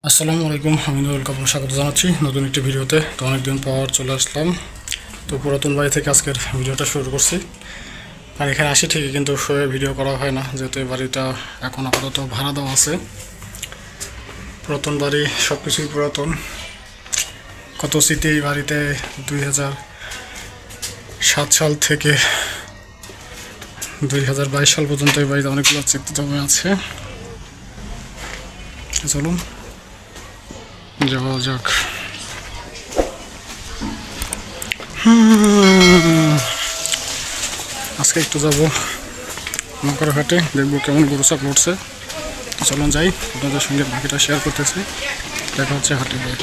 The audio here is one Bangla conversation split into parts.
আসসালামু আলাইকুম, আমি নুরুল কাপুর স্বাগত জানাচ্ছি নতুন একটি ভিডিওতে। তো অনেকদিন পর চলে আসলাম। তো পুরাতন বাড়ি থেকে আজকের ভিডিওটা শুরু করছি। আর এখানে আসি ঠিকই, কিন্তু শুয়ে ভিডিও করা হয় না, যেহেতু এই বাড়িটা এখন আপাতত ভাড়া দেওয়া আছে। পুরাতন বাড়ি, সব কিছুই পুরাতন। কত স্মৃতি এই বাড়িতে। 2007 সাল থেকে 2022 সাল পর্যন্ত এই বাড়িতে অনেকগুলো স্মৃতি জমে আছে। চলুন যাওয়া যাক। আজকে একটু যাবো মকরহাটে, দেখবো কেমন গরু চাপ উঠছে। চলুন যাই, আপনাদের সঙ্গে বাকিটা শেয়ার করতেছি। দেখা হচ্ছে হাটে গিয়ে।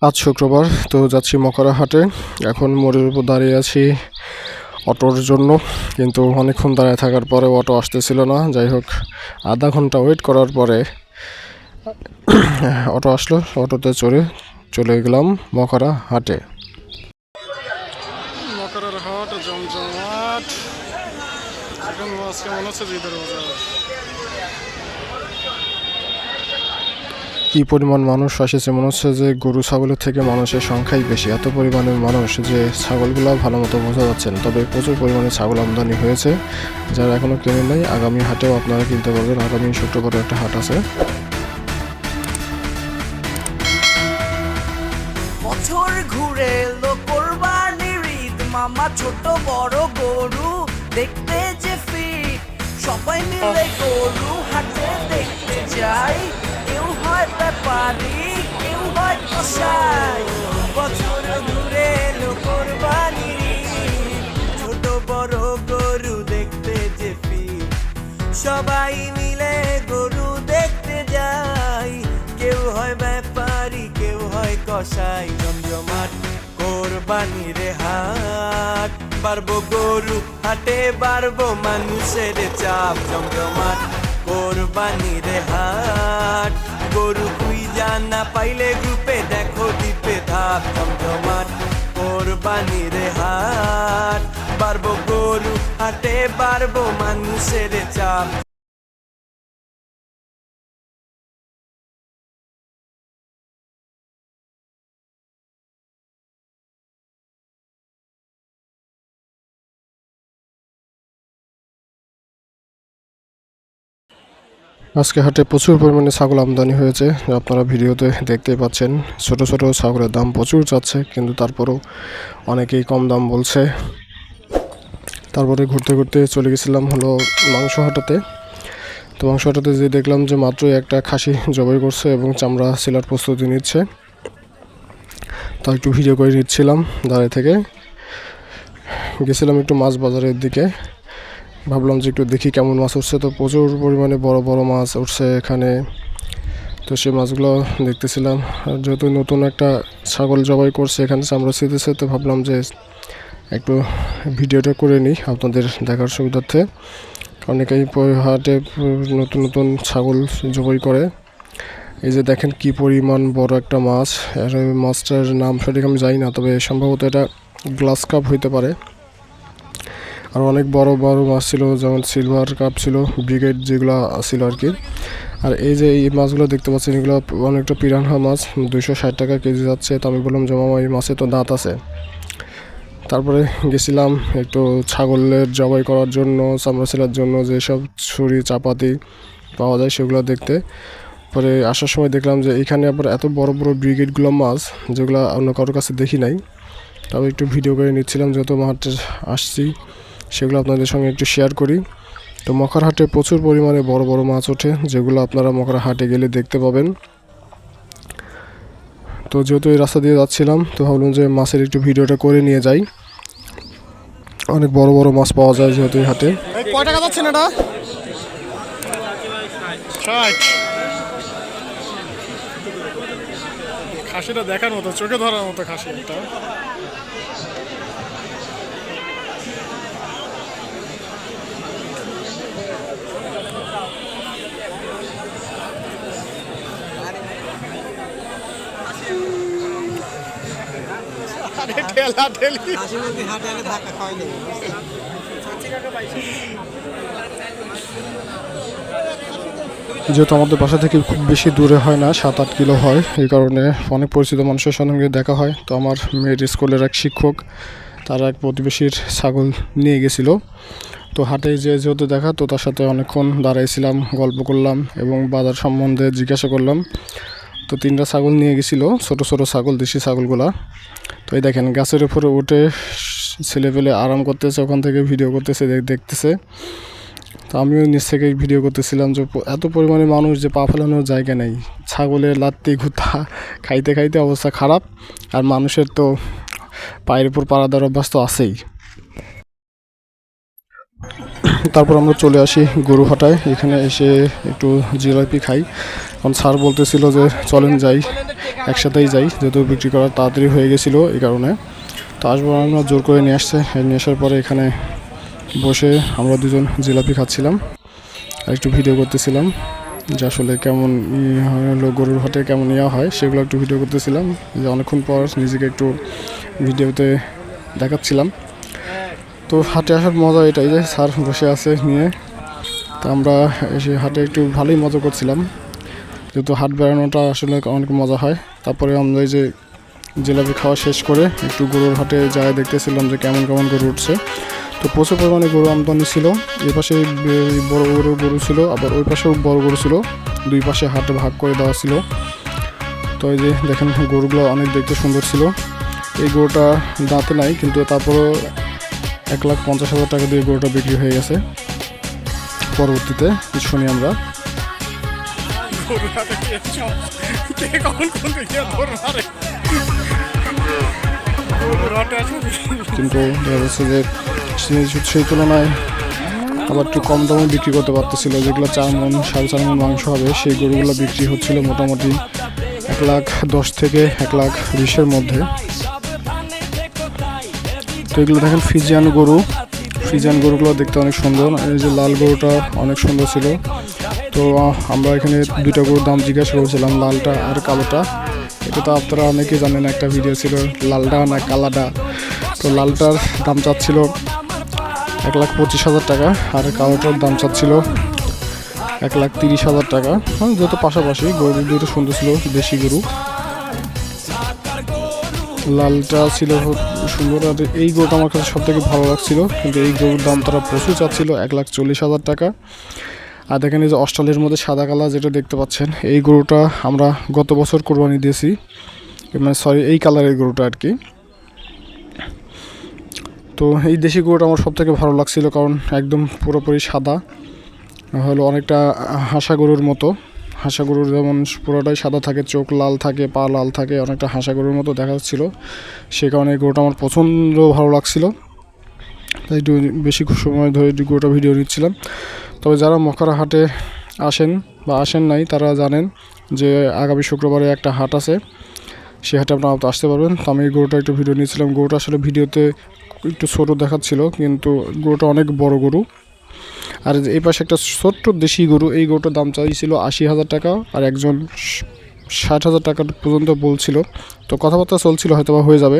আজ শুক্রবার, তো যাচ্ছি মকরাহাটে। এখন মোড়ের উপর দাঁড়িয়ে আছি অটোর জন্য, কিন্তু অনেকক্ষণ দাঁড়িয়ে থাকার পরে অটো আসতেছিল না। যাই হোক, আধা ঘন্টা ওয়েট করার পরে অটো আসলো। অটোতে চড়ে চলে গেলাম মকরাহাটে। মকরার হাট জমজমাট। এখন আজকে মনে হচ্ছে ঈদের বাজার। কি পরিমাণ মানুষ আসেছে, মনে হচ্ছে যে গরু ছাগলের থেকে মানুষের সংখ্যাই বেশি। এত পরিমাণে মানুষ যে ছাগলগুলো ভালো মতো বোঝা যাচ্ছে না, তবে প্রচুর পরিমাণে ছাগল আমদানি হয়েছে। যারা এখনও কেনে নাই, আগামী হাটেও আপনারা কিনতে পারবেন। আগামী শুক্রবারে একটা হাট আছে। বছর ঘুরে এলো কোরবানির ঈদ, মামা ছোট বড় গরু দেখতে যে ফিট, সবাই মিলে গরু হাটে দেখতে যাই। কেউ হয় ব্যাপারী, কেউ হয় কসাই। বছর ঘুরে এলো কোরবানির ঈদ, ছোট বড় গরু দেখতে যে ফিট, সবাই মিলে গরু দেখতে যাই। কেউ হয় ব্যাপারী, কেউ হয় কসাই। জমজমাট কোরবানির হাট, বাড়বো গরু হাটে, বাড়বো মানুষের চাপ। জমজমাট কোরবানির হাট, গরু খুঁজা না পাইলে গ্রুপে দেখো দ্বীপে ধাপ। জমজমাট কোরবানির হাট, বাড়বো গরু হাটে, বাড়বো মানুষের চাপ। আজকে হাটে প্রচুর পরিমাণে ছাগল আমদানি হয়েছে, আপনারা ভিডিওতে দেখতেই পাচ্ছেন। ছোট ছোট ছাগলের দাম প্রচুর যাচ্ছে, কিন্তু তারপরেও অনেকেই কম দাম বলছে। তারপরে ঘুরতে ঘুরতে চলে গেছিলাম হলো মাংস হাটাতে। তো মাংস হাটাতে যে দেখলাম যে মাত্রই একটা খাসি জবাই করছে এবং চামড়া ছিলার প্রস্তুতি নিচ্ছে। তো একটু ভিডিও করে নিচ্ছিলাম দাঁড়িয়ে থেকে। গেছিলাম একটু মাছ বাজারের দিকে, ভাবলাম যে একটু দেখি কেমন মাছ উঠছে। তো প্রচুর পরিমাণে বড় বড় মাছ উঠছে এখানে। তো সেই মাছগুলো দেখতেছিলাম। আর যেহেতু নতুন একটা ছাগল জবাই করছে, এখানে চামড়া ছিঁড়তেছে, তো ভাবলাম যে একটু ভিডিওটা করে নিই আপনাদের দেখার সুবিধার্থে। অনেকেই হাটে নতুন নতুন ছাগল জবাই করে। এই যে দেখেন কি পরিমাণ বড় একটা মাছ। আর মাছটার নাম সঠিক আমি জানি না, তবে সম্ভবত এটা গ্লাস কাপ হইতে পারে। আর অনেক বড় বড় মাছ ছিল, যেমন সিলভার কাপ ছিল, ব্রিগেড যেগুলো ছিল আর কি। আর এই যে এই মাছগুলো দেখতে পাচ্ছেন, এগুলো অনেকটা পিরানহা মাছ, 260 টাকা কেজি যাচ্ছে। তো আমি বললাম যে মামা, এই মাছে তো দাঁত আছে। তারপরে গেছিলাম একটু ছাগলের জবাই করার জন্য, চামড়া ছেলার জন্য যেসব ছুরি চাপাতি পাওয়া যায় সেগুলো দেখতে। পরে আসার সময় দেখলাম যে এখানে আবার এত বড় বড় ব্রিগেডগুলো মাছ, যেগুলো অন্য কারোর কাছে দেখি নাই। তবে একটু ভিডিও করে নিচ্ছিলাম, যেহেতু মাঠে আসছি, সেগুলো আপনাদের সঙ্গে একটু শেয়ার করি। তো মকরহাটে প্রচুর পরিমাণে বড় বড় মাছ ওঠে, যেগুলো আপনারা মকরহাটে গেলে দেখতে পাবেন। তো যেহেতু এই রাস্তা দিয়ে যাচ্ছিলাম, তো ভাবলাম যে মাছের একটু ভিডিওটা করে নিয়ে যাই। অনেক বড় বড় মাছ পাওয়া যায় যেহেতু এই হাটে। কয় টাকা যাচ্ছে না এটা? 60। খাসিটা দেখার মতো, চোখে ধরার মতো খাসি একটা। যেহেতু আমাদের বাসা থেকে খুব বেশি দূরে হয় না, 7-8 কিলো হয়, এই কারণে অনেক পরিচিত মানুষের সঙ্গে দেখা হয়। তো আমার মেয়ের স্কুলের এক শিক্ষক তারা এক প্রতিবেশীর ছাগল নিয়ে গেছিলো। তো হাটে যেহেতু দেখা, তো তার সাথে অনেকক্ষণ দাঁড়াইছিলাম, গল্প করলাম এবং বাজার সম্বন্ধে জিজ্ঞাসা করলাম। তো 3টা ছাগল নিয়ে গেছিলো, ছোটো ছোটো ছাগল, দেশি ছাগলগুলা। তো এই দেখেন গাছের উপরে উঠে ছেলেপেলে আরাম করতেছে, ওখান থেকে ভিডিও করতেছে, দেখতেছে। তো আমিও নিচ থেকে ভিডিও করতেছিলাম যে এত পরিমাণে মানুষ যে পা ফেলানোর জায়গা নেই, ছাগলের লাত্তি ঘুতা খাইতে খাইতে অবস্থা খারাপ, আর মানুষের তো পায়ের উপর পাড়া দেওয়ার অভ্যাস তো আছেই। তারপর আমরা চলে আসি গরুহাটায়, এখানে এসে একটু জিলাপি খাই, কারণ স্যার বলতেছিল যে চলেন যাই, একসাথেই যাই, যেহেতু বিক্রি করা তাড়াতাড়ি হয়ে গেছিলো এই কারণে। তো আসবো আমরা জোর করে নিয়ে আসছে, নিয়ে আসার পরে এখানে বসে আমরা দুজন জিলাপি খাচ্ছিলাম আর একটু ভিডিও করতেছিলাম যে আসলে কেমন হলো গরুর হাটে, কেমন ইয়া হয় সেগুলো একটু ভিডিও করতেছিলাম, যে অনেকক্ষণ পর নিজেকে একটু ভিডিওতে দেখাচ্ছিলাম। তো হাটে আসার মজা এটাই যে স্যার বসে আছে নিয়ে, তো আমরা এসে হাটে একটু ভালোই মজা করছিলাম, যেহেতু হাট বেড়ানোটা আসলে অনেক মজা হয়। তারপরে আমরা এই যে জিলাপি খাওয়া শেষ করে একটু গরুর হাটে যায় দেখতেছিলাম যে কেমন কেমন গরু উঠছে। তো প্রচুর পরিমাণে গরু আমদানি ছিল, এই পাশে বড় বড় গরু ছিল, আবার ওই পাশেও বড় গরু ছিল, দুই পাশে হাটে ভাগ করে দেওয়া ছিল। তো এই যে দেখেন গরুগুলো অনেক দেখতে সুন্দর ছিল। এই গরুটা দাঁতে নাই, কিন্তু তারপরও 1,50,000 টাকা দিয়ে গরুটা বিক্রি হয়ে গেছে। পরবর্তীতে শুনি আমরা কিন্তু দেখা যাচ্ছে যে সেই তুলনায় আবার একটু কম দামে বিক্রি করতে পারতেছিল, যেগুলো 4 মণ 4.5 মণ মাংস হবে সেই গরুগুলো বিক্রি হচ্ছিল মোটামুটি 1,10,000 থেকে 1,20,000-এর মধ্যে। তো এগুলো দেখেন ফ্রিজিয়ান গরু, ফ্রিজিয়ান গরুগুলো দেখতে অনেক সুন্দর। এই যে লাল গরুটা অনেক সুন্দর ছিল। তো আমরা এখানে 2টা গরুর দাম জিজ্ঞাসা করেছিলাম, লালটা আর কালোটা। এটা তো আপনারা অনেকেই জানেন, একটা ভিডিও ছিল লালটা না কালাটা। তো লালটার দাম চাচ্ছিল 1,25,000 টাকা, আর কালোটার দাম চাচ্ছিল 1,30,000 টাকা। যেহেতু পাশাপাশি গরু দুটো সুন্দর ছিল, দেশি গরু। লালটা ছিল সুন্দর, আর এই গরুটা আমার কাছে সব থেকে ভালো লাগছিল, কিন্তু এই গরুর দাম তারা প্রচুর চাচ্ছিল 1,40,000 টাকা। আর দেখেন এই যে অস্ট্রেলিয়ার মধ্যে সাদা কালার যেটা দেখতে পাচ্ছেন, এই গরুটা আমরা গত বছর কোরবানি দিয়েছি, মানে সরি এই কালারের গরুটা আর কি। তো এই দেশি গরুটা আমার সব থেকে ভালো লাগছিল, কারণ একদম পুরোপুরি সাদা, হলো অনেকটা হাঁসা গরুর মতো। হাঁসা গরুর যেমন পুরোটাই সাদা থাকে, চোখ লাল থাকে, পা লাল থাকে, অনেকটা হাঁসা গরুর মতো দেখা যাচ্ছিল। সে কারণে এই গরুটা আমার প্রচণ্ড ভালো লাগছিল, তাই একটু বেশি সময় ধরে গরুটা ভিডিও নিচ্ছিলাম। তবে যারা মকরা হাটে আসেন বা আসেন নাই, তারা জানেন যে আগামী শুক্রবারে একটা হাট আছে, সে হাটে আপনারা আসতে পারবেন। তো আমি এই গরুটা একটু ভিডিও নিয়েছিলাম। গরুটা আসলে ভিডিওতে একটু ছোটো দেখাচ্ছিল, কিন্তু গরুটা অনেক বড় গরু। আর এই পাশে একটা ছোট্ট দেশি গরু, এই গরুটার দাম চাইছিল 80,000 টাকা, আর একজন 60,000 টাকা পর্যন্ত বলছিল। তো কথাবার্তা চলছিল, হয়তো বা হয়ে যাবে।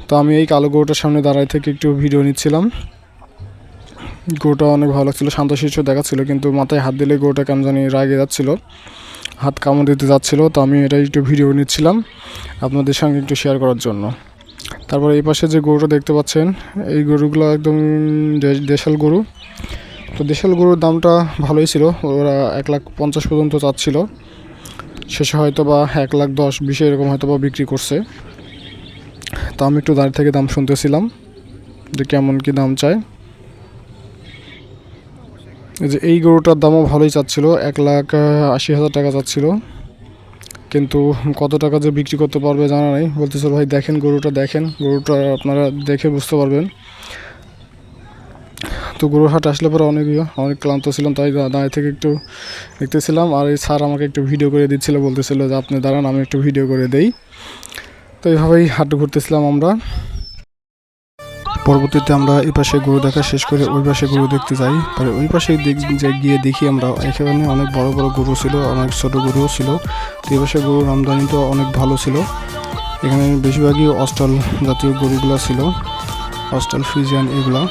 তো আমি এই কালো গরুটার সামনে দাঁড়ায় থেকে একটু ভিডিও নিচ্ছিলাম। গরুটা অনেক ভালো লাগছিল, শান্তশিষ্ট দেখাচ্ছিল, কিন্তু মাথায় হাত দিলে গরুটা কেমন জানি রাগে যাচ্ছিল, হাত কামড় দিতে যাচ্ছিল। তো আমি এটা একটু ভিডিও নিচ্ছিলাম আপনাদের সঙ্গে একটু শেয়ার করার জন্য। তারপর এই পাশে যে গরুটা দেখতে পাচ্ছেন, এই গরুগুলো একদম দেশাল গরু। তো দেশাল গরুর দামটা ভালোই ছিল, ওরা 1,50,000 পর্যন্ত চাচ্ছিল, শেষে হয়তো বা 1,10,000-20 এরকম হয়তো বা বিক্রি করছে। তো আমি একটু দাঁড়িয়ে থেকে দাম শুনতেছিলাম যে কেমন কি দাম চায়। যে এই গরুটার দামও ভালোই চাচ্ছিল, 1,80,000 টাকা চাচ্ছিল, কিন্তু কত টাকা যে বিক্রি করতে পারবে জানা নেই। বলতেছিল ভাই দেখেন গরুটা, দেখেন গরুটা, আপনারা দেখে বুঝতে পারবেন। তো গরুর হাট আসলে পরে অনেক ক্লান্ত ছিলাম, তাই দাঁড়িয়ে থেকে একটু দেখতেছিলাম। আর এই স্যার আমাকে একটু ভিডিও করে দিচ্ছিল, বলতেছিল যে আপনি দাঁড়ান আমি একটু ভিডিও করে দেই। তো এইভাবেই হাট ঘুরতেছিলাম আমরা। পরবর্তীতে আমরা এই পাশে গরু দেখা শেষ করে ওই পাশে গরু দেখতে যাই। পরে ওই পাশে গিয়ে দেখি আমরা এখানে অনেক বড় বড় গরু ছিল, অনেক ছোট গরুও ছিল। তো এই পাশে গরুর আমদানি তো অনেক ভালো ছিল। এখানে বেশিরভাগই অস্ট্রাল জাতীয় গরুগুলো ছিল, অস্ট্রাল ফ্রিজিয়ান এগুলা।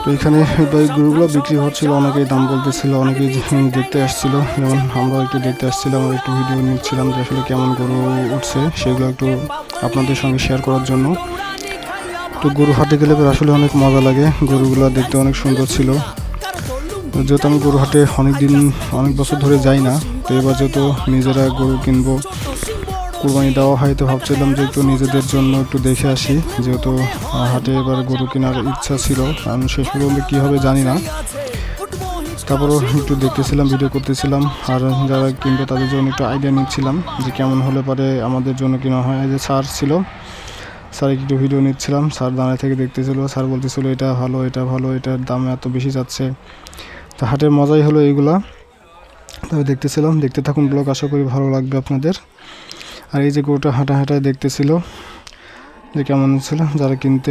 তো এখানে এই গরুগুলো বিক্রি হচ্ছিল, অনেকেই দাম বলতেছিল, অনেকেই দেখতে আসছিল, যেমন আমরা একটু দেখতে আসছিলাম আর একটু ভিডিও নিচ্ছিলাম যে আসলে কেমন গরু উঠছে সেগুলো একটু আপনাদের সঙ্গে শেয়ার করার জন্য। তো গরু হাটে গেলে আসলে অনেক মজা লাগে, গরুগুলো দেখতে অনেক সুন্দর ছিল। যেহেতু আমি গরু হাটে অনেক বছর ধরে যাই না, তো এবার যেহেতু নিজেরা গরু কিনবো, কুরবানি দেওয়া হয়, তো ভাবছিলাম যে একটু নিজেদের জন্য একটু দেখে আসি, যেহেতু হাটে এবার গরু কেনার ইচ্ছা ছিল, কারণ শেষ পর্যন্ত কী হবে জানি না। তারপরও একটু দেখতেছিলাম, ভিডিও করতেছিলাম, আর যারা কিনবে তাদের জন্য একটু আইডিয়া নিচ্ছিলাম যে কেমন হলে পরে আমাদের জন্য কেনা হয়। যে স্যার ছিল, স্যার একটু ভিডিও নিচ্ছিলাম, স্যার দাঁড়ায় থেকে দেখতেছিল, স্যার বলতেছিল এটা ভালো, এটা ভালো, এটার দাম এত বেশি যাচ্ছে। তো হাটের মজাই হলো এইগুলা। তবে দেখতেছিলাম, দেখতে থাকুন ব্লগ, আশা করি ভালো লাগবে আপনাদের। আর এই যে গরুটা হাঁটায় দেখতেছিল যে কেমন ছিল, যারা কিনতে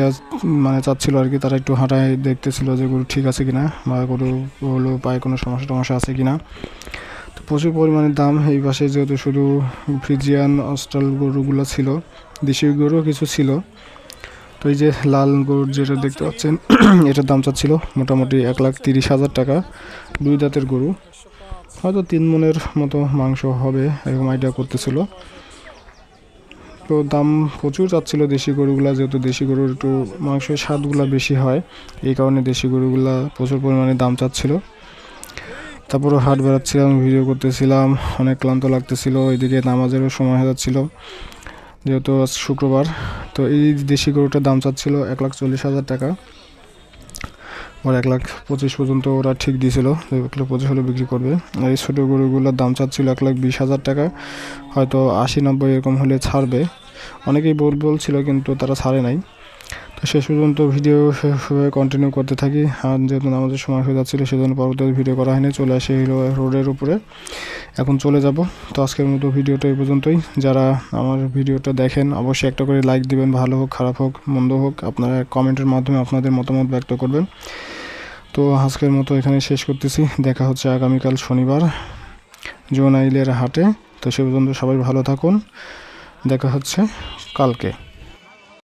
চাচ্ছিল আর কি, তারা একটু হাঁটায় দেখতেছিল যে গরু ঠিক আছে কিনা, বা গরু হলো পায়ে কোনো সমস্যা আছে কিনা। তো প্রচুর পরিমাণে দাম এই পাশে, যেহেতু শুধু ফ্রিজিয়ান অস্ট্রাল গরুগুলো ছিল, দেশি গরুও কিছু ছিল। তো এই যে লাল গরুর যেটা দেখতে পাচ্ছেন এটার দাম চাচ্ছিল মোটামুটি 1,30,000 টাকা। 2 দাঁতের গরু, হয়তো 3 মনের মতো মাংস হবে এরকম আইডিয়া করতেছিল। তো দাম প্রচুর চাচ্ছিল দেশি গরুগুলা, যেহেতু দেশি গরুর একটু মাংসের স্বাদগুলো বেশি হয়, এই কারণে দেশি গরুগুলা প্রচুর পরিমাণে দাম চাচ্ছিল। তারপরে হাট বেড়াচ্ছিলাম, ভিডিও করতেছিলাম, অনেক ক্লান্ত লাগতেছিল, এদিকে নামাজেরও সময় হয়ে যাচ্ছিল যেহেতু আজ শুক্রবার। তো এই দেশি গরুটার দাম চাচ্ছিল 1,40,000 টাকা, ওর 1,25,000 পর্যন্ত ওরা ঠিক দিয়েছিল, 1,25,000 হলে বিক্রি করবে। আর এই ছোটো গরুগুলোর দাম চাচ্ছিল 1,20,000 টাকা, হয়তো 80-90 এরকম হলে ছাড়বে। অনেকেই বলছিল কিন্তু তারা ছাড়ে নাই। তো শেষ পর্যন্ত ভিডিও সেভাবে কন্টিনিউ করতে থাকি, আর যেহেতু আমাদের সময় হয়ে যাচ্ছিলো সেজন্য পরবর্তী ভিডিও করা হয়নি, চলে আসে রোডের উপরে, এখন চলে যাব। তো আজকের মতো ভিডিওটা এই পর্যন্তই। যারা আমার ভিডিওটা দেখেন অবশ্যই একটা করে লাইক দিবেন, ভালো হোক খারাপ হোক মন্দ হোক, আপনারা কমেন্টের মাধ্যমে আপনাদের মতামত ব্যক্ত করবেন। তো আজকের মতো এখানে শেষ করতেছি, দেখা হচ্ছে আগামীকাল শনিবার জোনাইলের হাটে। তো সে পর্যন্ত সবাই ভালো থাকুন, দেখা হচ্ছে কালকে।